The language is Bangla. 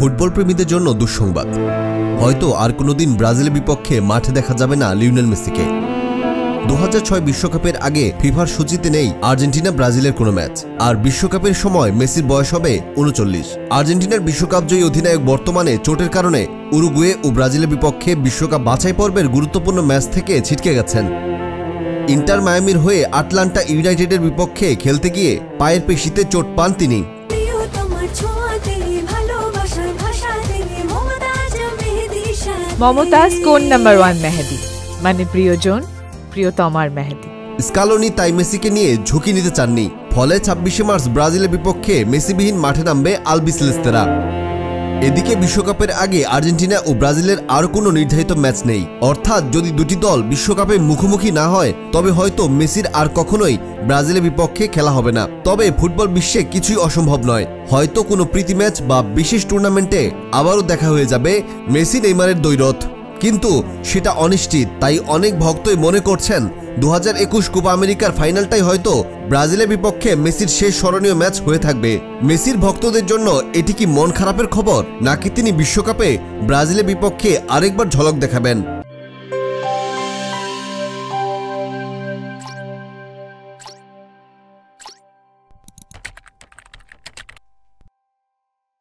ফুটবল প্রেমীদের জন্য দুঃসংবাদ। হয়তো আর কোনোদিন ব্রাজিলের বিপক্ষে মাঠে দেখা যাবে না লিওনেল মেসিকে। 2006 বিশ্বকাপের আগে ফিফার সূচিতে নেই আর্জেন্টিনা ব্রাজিলের কোনো ম্যাচ। আর বিশ্বকাপের সময় মেসির বয়স হবে 39। আর্জেন্টিনার বিশ্বকাপজয়ী অধিনায়ক বর্তমানে চোটের কারণে উরুগুয়ে ও ব্রাজিলের বিপক্ষে বিশ্বকাপ বাছাই পর্বের গুরুত্বপূর্ণ ম্যাচ থেকে ছিটকে গেছেন। ইন্টার মায়ামির হয়ে আটলান্টা ইউনাইটেডের বিপক্ষে খেলতে গিয়ে পায়ের পেশিতে চোট পান তিনি। মমতাজ কোন নাম্বার 1 মেহেদি, মানে প্রিয়জন, প্রিয়তমার মেহেদি। স্কালোনি তাই মেসিকে নিয়ে ঝুঁকি নিতে চাননি। ফলে 26 মার্চ ব্রাজিলের বিপক্ষে মেসিবিহীন মাঠে নামবে আলবিসেলেস্তেরা। এদিকে বিশ্বকাপের আগে আর্জেন্টিনা ও ব্রাজিলের আর কোনো নির্ধারিত ম্যাচ নেই। অর্থাৎ যদি দুটি দল বিশ্বকাপে মুখোমুখি না হয় তবে হয়তো মেসির আর কখনোই ব্রাজিলের বিপক্ষে খেলা হবে না। তবে ফুটবল বিশ্বে কিছুই অসম্ভব নয়। হয়তো কোনো প্রীতি ম্যাচ বা বিশেষ টুর্নামেন্টে আবারও দেখা হয়ে যাবে মেসি নেইমারের দ্বৈরথ, কিন্তু সেটা অনিশ্চিত। তাই অনেক ভক্তই মনে করছেন 2021 কোপা আমেরিকার ফাইনালটাই হয়তো ব্রাজিলের বিপক্ষে মেসির শেষ স্মরণীয় ম্যাচ হয়ে থাকবে। মেসির ভক্তদের জন্য এটি কি মন খারাপের খবর, নাকি তিনি বিশ্বকাপে ব্রাজিলের বিপক্ষে আরেকবার ঝলক দেখাবেন?